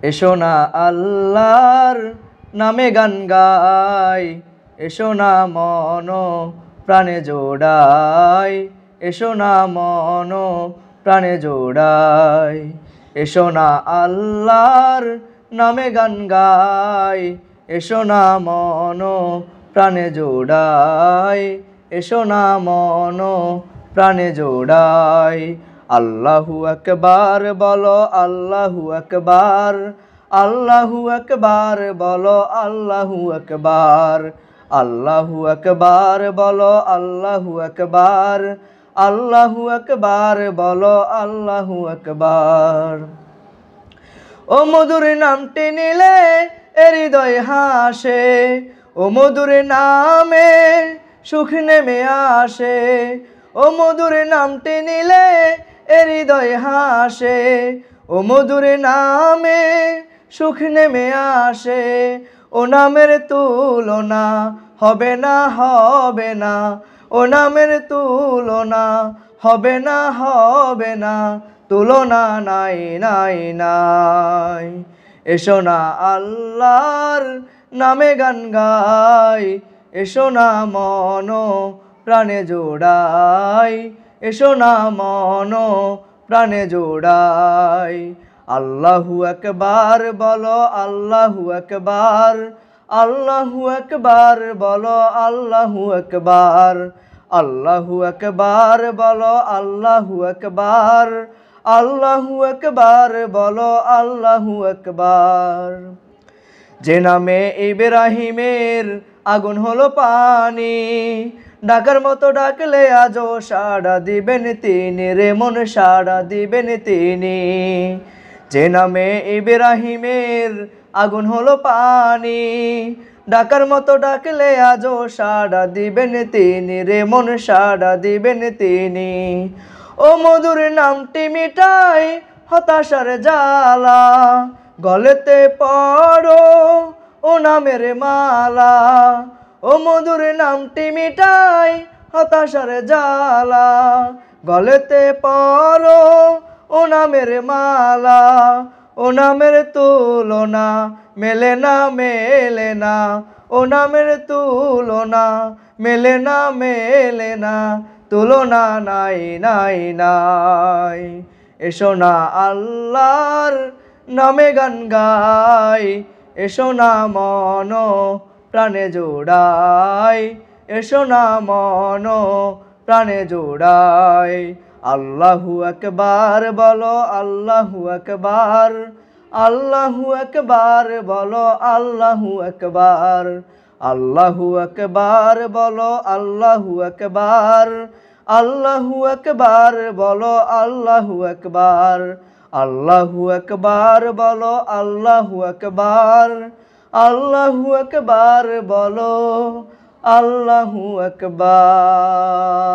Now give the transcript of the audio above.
এসো না আল্লাহর নামে গান গাই, এসো না মন প্রাণে জোড়াই, এসো না মন প্রাণে জোড়াই। এসো না আল্লাহর নামে গান গাই, এসো না মন প্রাণে জোড়াই, এসো না মন প্রাণে জোড়াই। আল্লাহু আকবার বলো, আল্লাহু আকবার, আল্লাহু আকবার বলো, আল্লাহু আকবার, আল্লাহু আকবার বলো, আল্লাহু আকবার, আল্লাহু আকবার বলো, আল্লাহু আকবার। ও মধুর নামটি নিলে হৃদয় হাসে, ও মধুর নামে সুখ নেমে আসে, ও মধুর নামটি নিলে হৃদয় হাসে, ও মধুর নামে সুখ নেমে আসে। ও নামের তুলনা হবে না, হবে না, ও নামের তুলনা হবে না, হবে না, তুলনা নাই নাই নাই। এসো না আল্লাহর নামে গান গাই, এসো না মন প্রাণে জোড়াই, এসো না মন প্রাণে জোড়াই। আল্লাহু আকবার বলো, আল্লাহু আকবার, আল্লাহু আকবার বলো, আল্লাহু আকবার, আল্লাহু আকবার বলো, আল্লাহু আকবার, আল্লাহু আকবার বলো, আল্লাহু আকবার। যে নামে ইব্রাহিমের আগুন হলো পানি, ডাকার মতো ডাকলে আজও সাড়া দিবেন তিনি রে মন, সাড়া দিবেন তিনি। যে নামে ইব্রাহিমের আগুন হলো পানি, ডাকার মতো ডাকলে আজও সাড়া দিবেন তিনি রে মন, সাড়া দিবেন তিনি। ও মধুর নামটি মিটাই হতাশার জ্বালা, গলেতে পড়ো ও নামের মালা। ও মধুর নামটি মিটাই হতাশার জ্বালা, গলেতে পড়ো ও নামের মালা। ও নামের তুলনা মেলে না, মেলে না, ও নামের তুলনা মেলে না, মেলে না, তুলনা নাই নাই নাই। এসো না আল্লাহর নামে গান গাই, এসো না মন প্রাণে জোড়াই, এসো না মন প্রাণে জোড়াই। আল্লাহু আকবার বলো, আল্লাহু আকবার, আল্লাহু আকবার বলো, আল্লাহু আকবার, আল্লাহু আকবার বলো, আল্লাহু আকবার, আল্লাহু আকবার বলো, আল্লাহু আকবার, আল্লাহু আকবার বলো, আল্লাহু আকবার, আল্লাহু আকবার বলো, আল্লাহু আকবার।